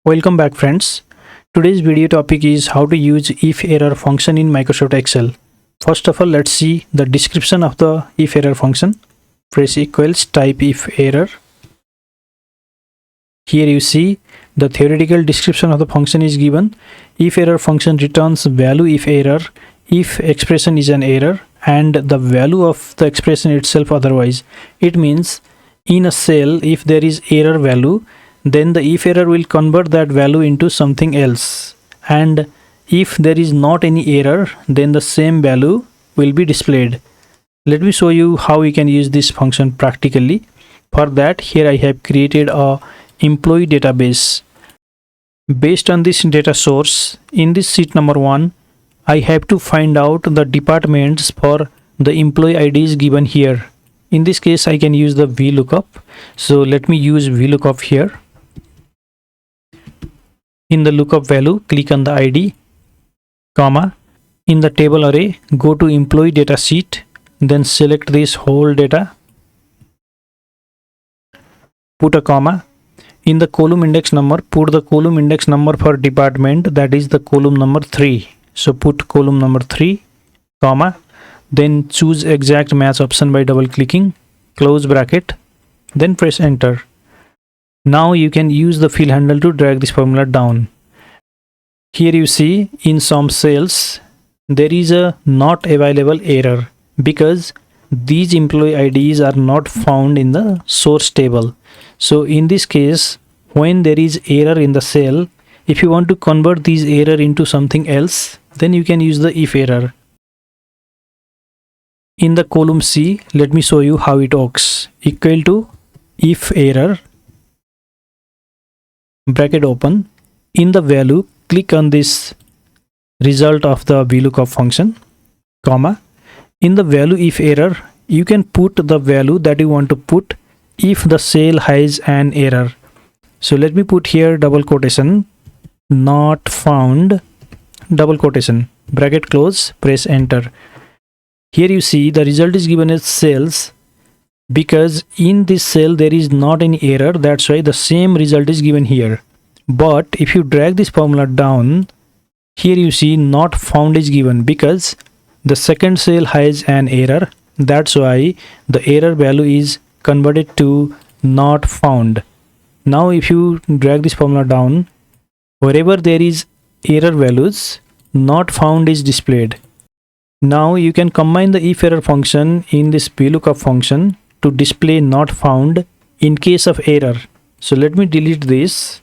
Welcome back, friends. Today's video topic is how to use IFERROR function in Microsoft Excel. First of all, let's see the description of the IFERROR function. Press equals, type IFERROR. Here you see the theoretical description of the function is given. IFERROR function returns value if error, if expression is an error, and the value of the expression itself otherwise. It means in a cell, if there is error value, then the IFERROR will convert that value into something else, and if there is not any error, then the same value will be displayed. Let me show you how we can use this function practically. For that, here I have created a employee database. Based on this data source, in this sheet number 1, I have to find out the departments for the employee IDs given here. In this case, I can use the VLOOKUP. So let me use VLOOKUP here. In the lookup value, click on the ID, comma. In the table array, go to employee data sheet, then select this whole data, put a comma. In the column index number, put the column index number for department, that is the column number 3. So put column number 3, comma. Then choose exact match option by double clicking, close bracket, then press enter. Now you can use the fill handle to drag this formula down. Here you see in some cells there is a not available error because these employee IDs are not found in the source table. So in this case, when there is error in the cell, if you want to convert this error into something else, then you can use the IFERROR. In the column C, let me show you how it works. Equal to IFERROR, bracket open. In the value, click on this result of the VLOOKUP function, comma. In the value IFERROR, you can put the value that you want to put if the cell has an error. So let me put here double quotation, not found, double quotation, bracket close, press enter. Here you see the result is given as cells because in this cell there is not any error, that's why the same result is given here. But if you drag this formula down, here you see not found is given because the second cell has an error, that's why the error value is converted to not found. Now if you drag this formula down, wherever there is error values, not found is displayed. Now you can combine the IFERROR function in this VLOOKUP function to display not found in case of error. So let me delete this.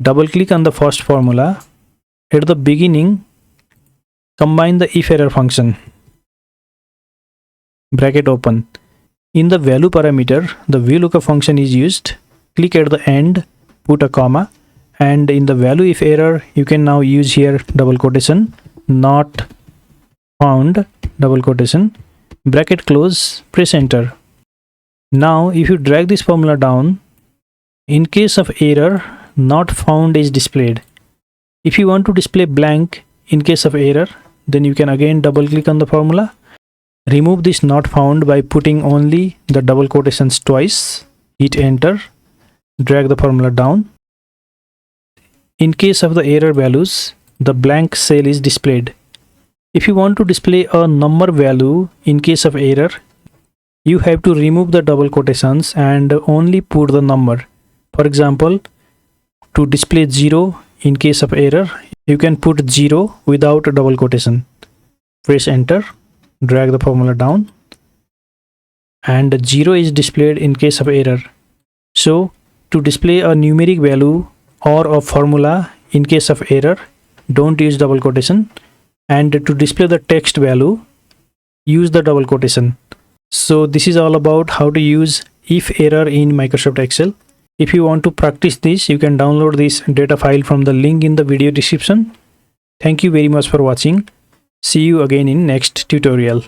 Double click on the first formula. At the beginning, combine the IFERROR function, bracket open. In the value parameter, the VLOOKUP function is used. Click at the end, put a comma, and in the value IFERROR, you can now use here double quotation, not found, double quotation, bracket close, press enter. Now if you drag this formula down, in case of error, not found is displayed. If you want to display blank in case of error, then you can again double click on the formula. Remove this not found by putting only the double quotations twice, hit enter, drag the formula down. In case of the error values, the blank cell is displayed. If you want to display a number value in case of error, you have to remove the double quotations and only put the number. For example, to display 0 in case of error, you can put 0 without a double quotation. Press enter, drag the formula down, and 0 is displayed in case of error. So to display a numeric value or a formula in case of error, don't use double quotation, and to display the text value, use the double quotation. So this is all about how to use IFERROR in Microsoft Excel. If you want to practice this, you can download this data file from the link in the video description. Thank you very much for watching. See you again in next tutorial.